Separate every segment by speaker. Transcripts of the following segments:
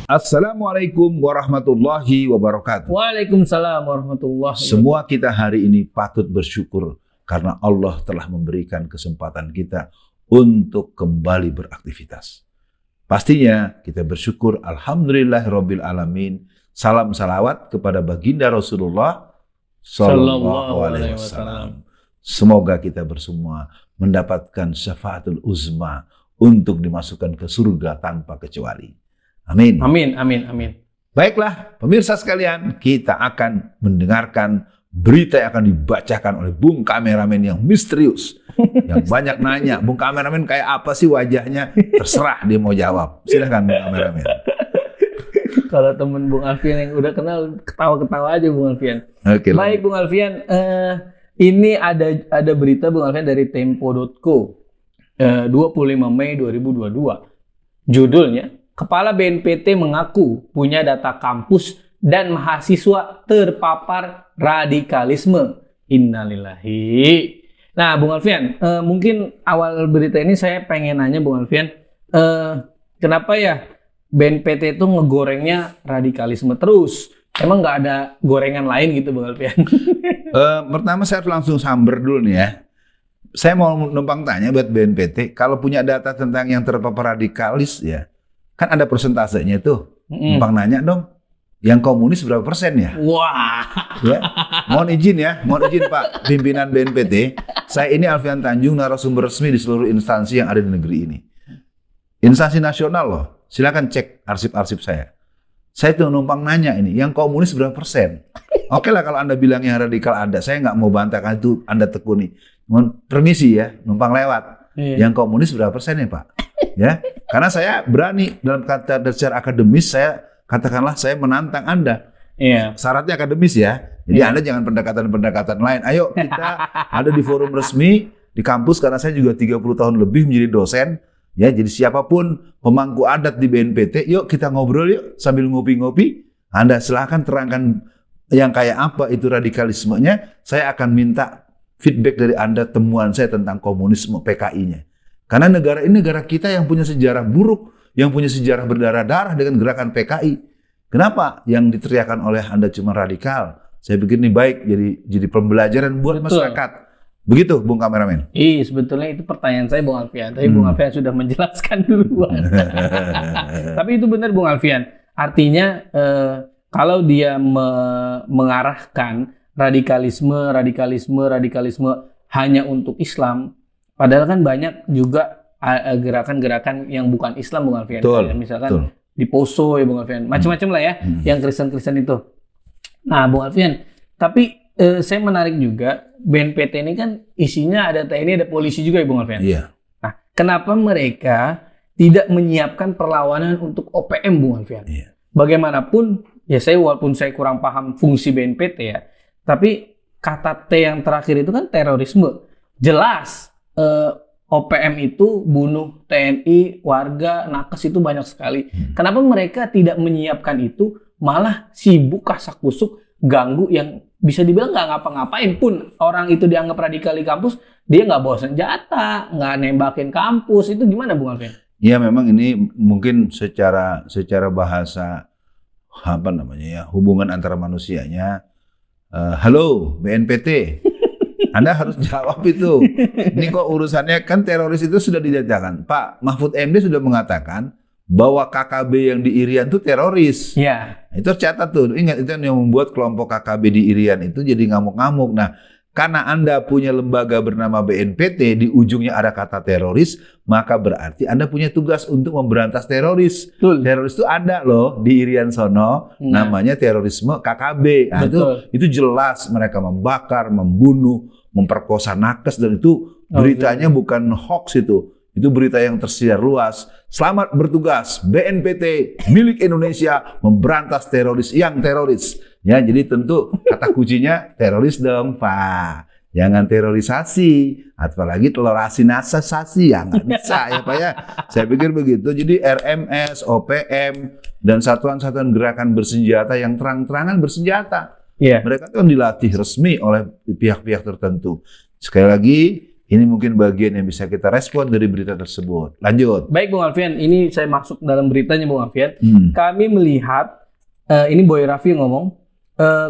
Speaker 1: Assalamualaikum warahmatullahi wabarakatuh.
Speaker 2: Waalaikumsalam warahmatullahi wabarakatuh.
Speaker 1: Semua kita hari ini patut bersyukur karena Allah telah memberikan kesempatan kita untuk kembali beraktivitas. Pastinya kita bersyukur alhamdulillahirabbil alamin. Salam salawat kepada baginda Rasulullah sallallahu alaihi wasallam. Semoga kita bersemua mendapatkan syafaatul uzma untuk dimasukkan ke surga tanpa kecuali. Amin.
Speaker 2: Amin, amin, amin.
Speaker 1: Baiklah, pemirsa sekalian, kita akan mendengarkan berita yang akan dibacakan oleh Bung Kameramen yang misterius. Yang banyak nanya, Bung Kameramen kayak apa sih wajahnya? Terserah dia mau jawab. Silakan Bung Kameramen.
Speaker 2: Kalau temen Bung Alfian yang udah kenal, ketawa-ketawa aja Bung Alfian.
Speaker 1: Oke,
Speaker 2: baik Bung Alfian, ini ada berita Bung Alfian dari Tempo.co 25 Mei 2022. Judulnya, Kepala BNPT mengaku punya data kampus dan mahasiswa terpapar radikalisme. Innalillahi. Nah, Bung Alfian, mungkin awal berita ini saya pengen nanya Bung Alfian, kenapa ya BNPT itu ngegorengnya radikalisme terus? Emang nggak ada gorengan lain gitu Bung Alfian?
Speaker 1: Pertama saya harus langsung samber dulu nih ya. Saya mau numpang tanya buat BNPT, kalau punya data tentang yang terpapar radikalis ya, kan ada persentasenya itu. Numpang nanya dong, yang komunis berapa persen ya?
Speaker 2: Wah.
Speaker 1: Ya. Mohon izin Pak, pimpinan BNPT. Saya ini Alfian Tanjung, narasumber resmi di seluruh instansi yang ada di negeri ini. Instansi nasional loh, silakan cek arsip-arsip saya. Saya tuh numpang nanya ini, yang komunis berapa persen? Oke lah kalau Anda bilang yang radikal ada, saya nggak mau bantah, kan itu Anda tekuni. Mohon permisi ya, numpang lewat. Yang komunis berapa persen ya Pak? Ya, karena saya berani dalam kata secara akademis, saya katakanlah saya menantang Anda.
Speaker 2: Iya.
Speaker 1: Syaratnya akademis ya. Jadi Anda jangan pendekatan-pendekatan lain. Ayo kita ada di forum resmi di kampus, karena saya juga 30 tahun lebih menjadi dosen. Ya, jadi siapapun pemangku adat di BNPT, yuk kita ngobrol yuk sambil ngopi-ngopi. Anda silahkan terangkan yang kayak apa itu radikalismenya. Saya akan minta feedback dari Anda, temuan saya tentang komunisme PKI-nya. Karena negara ini negara kita yang punya sejarah buruk, yang punya sejarah berdarah-darah dengan gerakan PKI. Kenapa yang diteriakan oleh Anda cuma radikal? Saya pikir ini baik jadi pembelajaran buat masyarakat. Begitu, Bung Kameramen.
Speaker 2: Sebetulnya itu pertanyaan saya, Bung Alfian. Tapi Bung Alfian sudah menjelaskan duluan. Tapi itu benar, Bung Alfian. Artinya, kalau dia mengarahkan radikalisme hanya untuk Islam, padahal kan banyak juga gerakan-gerakan yang bukan Islam, Bung Alfian. Misalkan di Poso ya, Bung Alfian. Macam-macam lah ya, yang Kristen-Kristen itu. Nah, Bung Alfian, tapi saya menarik juga, BNPT ini kan isinya ada TNI, ada polisi juga ya Bung Alfian.
Speaker 1: Iya.
Speaker 2: Nah, kenapa mereka tidak menyiapkan perlawanan untuk OPM Bung Alfian?
Speaker 1: Iya.
Speaker 2: Bagaimanapun, ya walaupun saya kurang paham fungsi BNPT ya, tapi kata T yang terakhir itu kan terorisme. Jelas OPM itu bunuh TNI, warga, nakes itu banyak sekali. Kenapa mereka tidak menyiapkan itu, malah sibuk kasak-kusuk ganggu yang bisa dibilang nggak ngapa-ngapain pun orang itu dianggap radikal di kampus, dia nggak bawa senjata, nggak nembakin kampus, itu gimana Bung Alfian?
Speaker 1: Ya memang ini mungkin secara bahasa apa namanya ya, hubungan antara manusianya. Halo BNPT, Anda harus jawab itu. Ini kok urusannya kan teroris itu sudah dinyatakan. Pak Mahfud MD sudah mengatakan bahwa KKB yang di Irian itu teroris.
Speaker 2: Ya.
Speaker 1: Itu catat tuh. Ingat, itu yang membuat kelompok KKB di Irian itu jadi ngamuk-ngamuk. Nah, karena Anda punya lembaga bernama BNPT, di ujungnya ada kata teroris, maka berarti Anda punya tugas untuk memberantas teroris.
Speaker 2: Betul.
Speaker 1: Teroris itu ada loh di Irian sono, namanya terorisme KKB. Nah, itu jelas mereka membakar, membunuh, memperkosa nakes, dan itu beritanya bukan hoax itu. Itu berita yang tersiar luas. Selamat bertugas BNPT milik Indonesia memberantas teroris yang teroris. Ya, jadi tentu kata kuncinya teroris dong, Pak. Jangan terorisasi, apalagi telorasi ya nggak bisa ya Pak ya. Saya pikir begitu. Jadi RMS, OPM, dan satuan-satuan gerakan bersenjata yang terang-terangan bersenjata.
Speaker 2: Yeah.
Speaker 1: Mereka kan dilatih resmi oleh pihak-pihak tertentu. Sekali lagi, Ini mungkin bagian yang bisa kita respon dari berita tersebut. Lanjut.
Speaker 2: Baik Bung Alfian, ini saya masuk dalam beritanya Bung Alfian.
Speaker 1: Hmm.
Speaker 2: Kami melihat, ini Boy Raffi ngomong,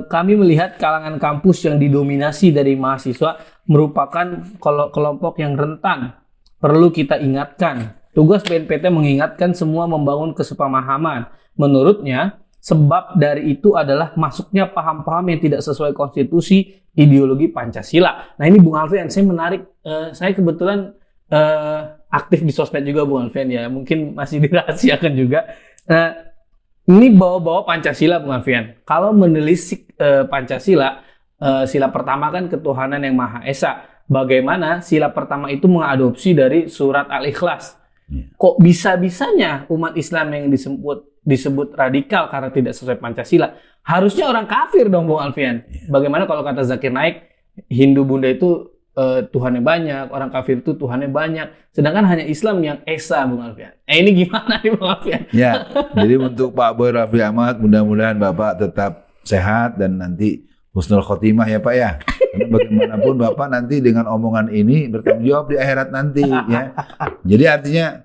Speaker 2: kami melihat kalangan kampus yang didominasi dari mahasiswa merupakan kelompok yang rentan. Perlu kita ingatkan. Tugas BNPT mengingatkan semua membangun kesepamahaman. Menurutnya, sebab dari itu adalah masuknya paham-paham yang tidak sesuai konstitusi ideologi Pancasila. Nah ini Bung Alfian, saya menarik. Saya kebetulan aktif di sosmed juga Bung Alfian ya. Mungkin masih dirahasiakan juga. Ini bawa-bawa Pancasila Bung Alfian. Kalau menelisik Pancasila, sila pertama kan ketuhanan yang Maha Esa. Bagaimana sila pertama itu mengadopsi dari surat Al-Ikhlas. Kok bisa-bisanya umat Islam yang disebut radikal karena tidak sesuai Pancasila? Harusnya orang kafir dong Bung Alfian. Bagaimana kalau kata Zakir Naik, Hindu Bunda itu Tuhannya banyak, orang kafir itu Tuhannya banyak. Sedangkan hanya Islam yang Esa Bung Alfian. Ini gimana nih Bung Alfian?
Speaker 1: Ya, jadi untuk Pak Boy Raffi Ahmad, mudah-mudahan Bapak tetap sehat dan nanti husnul khotimah ya Pak ya. Karena bagaimanapun Bapak nanti dengan omongan ini bertanggung jawab di akhirat nanti ya. Jadi artinya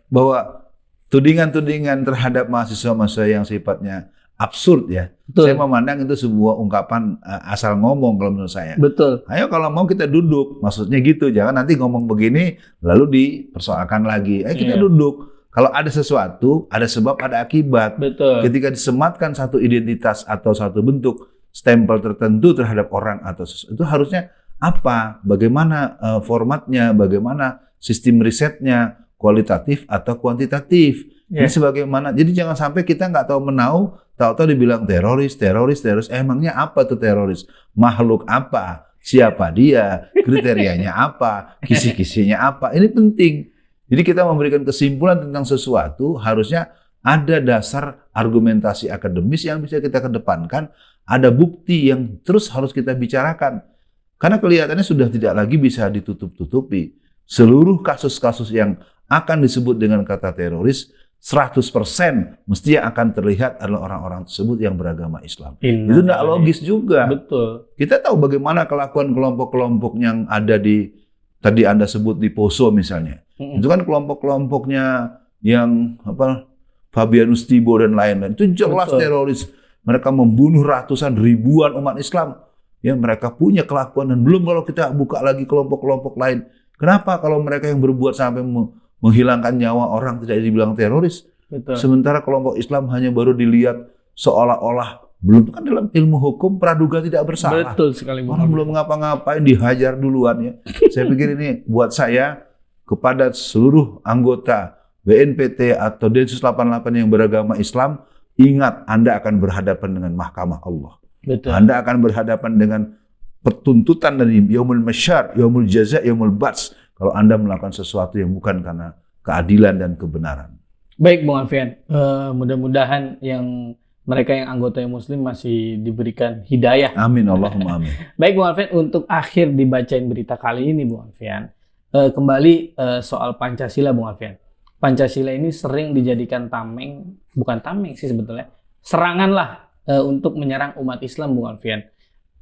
Speaker 1: bahwa tudingan-tudingan terhadap mahasiswa-mahasiswa yang sifatnya absurd ya.
Speaker 2: Betul.
Speaker 1: Saya memandang itu sebuah ungkapan asal ngomong kalau menurut saya.
Speaker 2: Betul.
Speaker 1: Ayo kalau mau kita duduk, maksudnya gitu. Jangan nanti ngomong begini lalu dipersoalkan lagi. Ayo kita duduk. Kalau ada sesuatu, ada sebab, ada akibat.
Speaker 2: Betul.
Speaker 1: Ketika disematkan satu identitas atau satu bentuk stempel tertentu terhadap orang atau sesuatu, itu harusnya apa? Bagaimana formatnya? Bagaimana sistem risetnya? Kualitatif atau kuantitatif? Ini sebagaimana. Jadi jangan sampai kita nggak tahu menau, tahu-tahu dibilang teroris. Emangnya apa tuh teroris? Makhluk apa? Siapa dia? Kriterianya apa? Kisi-kisinya apa? Ini penting. Jadi kita memberikan kesimpulan tentang sesuatu harusnya ada dasar argumentasi akademis yang bisa kita kedepankan, ada bukti yang terus harus kita bicarakan. Karena kelihatannya sudah tidak lagi bisa ditutup-tutupi. Seluruh kasus-kasus yang akan disebut dengan kata teroris 100% mesti yang akan terlihat adalah orang-orang tersebut yang beragama Islam. Itu tidak logis juga.
Speaker 2: Betul.
Speaker 1: Kita tahu bagaimana kelakuan kelompok-kelompok yang ada di tadi Anda sebut di Poso misalnya. Itu kan kelompok-kelompoknya yang apa Fabianus Tibo dan lain-lain. Itu jelas teroris. Mereka membunuh ratusan ribuan umat Islam. Ya, mereka punya kelakuan dan belum kalau kita buka lagi kelompok-kelompok lain. Kenapa kalau mereka yang berbuat sampai menghilangkan nyawa orang tidak dibilang teroris?
Speaker 2: Betul.
Speaker 1: Sementara kelompok Islam hanya baru dilihat seolah-olah belum, kan dalam ilmu hukum praduga tidak bersalah.
Speaker 2: Betul sekali.
Speaker 1: Orang belum ngapa-ngapain dihajar duluan ya. Saya pikir ini buat saya kepada seluruh anggota BNPT atau Densus 88 yang beragama Islam, ingat Anda akan berhadapan dengan mahkamah Allah.
Speaker 2: Betul.
Speaker 1: Anda akan berhadapan dengan pertuntutan dari yaumul masyar, yaumul jaza, yaumul bats kalau Anda melakukan sesuatu yang bukan karena keadilan dan kebenaran.
Speaker 2: Baik Bung Alfian, mudah-mudahan yang mereka yang anggota yang muslim masih diberikan hidayah.
Speaker 1: Amin, Allahumma amin.
Speaker 2: Baik Bung Alfian, untuk akhir dibacain berita kali ini Bung Alfian, kembali soal Pancasila Bung Alfian. Pancasila ini sering dijadikan tameng, bukan tameng sih sebetulnya, serangan lah untuk menyerang umat Islam Bung Alfian.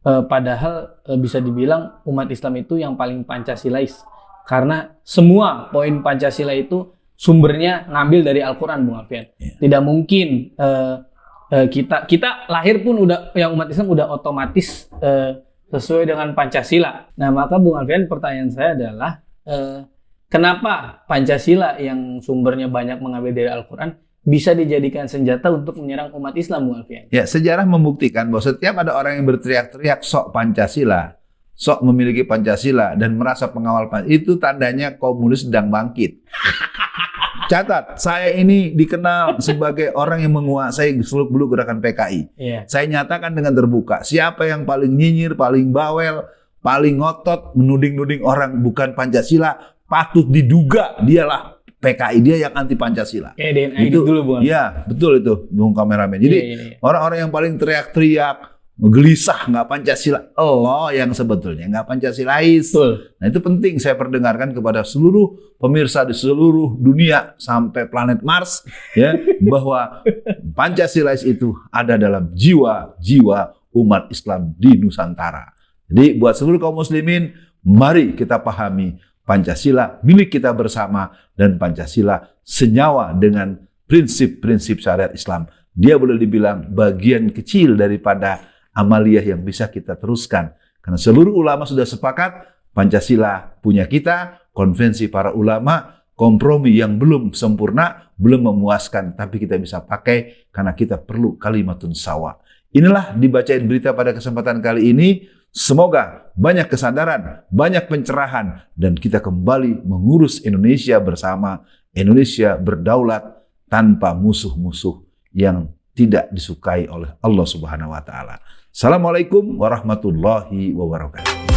Speaker 2: Padahal bisa dibilang umat Islam itu yang paling Pancasilais. Karena semua poin Pancasila itu sumbernya ngambil dari Al-Quran Bung Alfian. Tidak mungkin kita lahir pun udah yang umat Islam udah otomatis sesuai dengan Pancasila. Nah maka Bung Alfian, pertanyaan saya adalah kenapa Pancasila yang sumbernya banyak mengambil dari Al-Quran bisa dijadikan senjata untuk menyerang umat Islam Bung Alfian?
Speaker 1: Ya, sejarah membuktikan bahwa setiap ada orang yang berteriak-teriak sok Pancasila, sok memiliki Pancasila dan merasa pengawal Pancasila, itu tandanya komunis sedang bangkit. Catat, saya ini dikenal sebagai orang yang menguasai seluk-beluk gerakan PKI. Saya nyatakan dengan terbuka, siapa yang paling nyinyir, paling bawel, paling ngotot, menuding-nuding orang bukan Pancasila, patut diduga dialah PKI, dia yang anti Pancasila.
Speaker 2: Itu dulu Bung.
Speaker 1: Iya, betul itu, Bung kameramen. Jadi orang-orang yang paling teriak-teriak, gelisah nggak Pancasila, Allah yang sebetulnya nggak Pancasilais.
Speaker 2: Betul.
Speaker 1: Nah itu penting saya perdengarkan kepada seluruh pemirsa di seluruh dunia sampai planet Mars, ya, bahwa Pancasilais itu ada dalam jiwa-jiwa umat Islam di Nusantara. Jadi buat seluruh kaum muslimin, Mari kita pahami Pancasila milik kita bersama dan Pancasila senyawa dengan prinsip-prinsip syariat Islam. Dia boleh dibilang bagian kecil daripada amaliyah yang bisa kita teruskan. Karena seluruh ulama sudah sepakat Pancasila punya kita, konvensi para ulama, kompromi yang belum sempurna, belum memuaskan, tapi kita bisa pakai karena kita perlu kalimatun sawa. Inilah dibacain berita pada kesempatan kali ini. Semoga banyak kesadaran, banyak pencerahan, dan kita kembali mengurus Indonesia bersama. Indonesia berdaulat tanpa musuh-musuh yang tidak disukai oleh Allah Subhanahu wa Ta'ala. Assalamualaikum warahmatullahi wabarakatuh.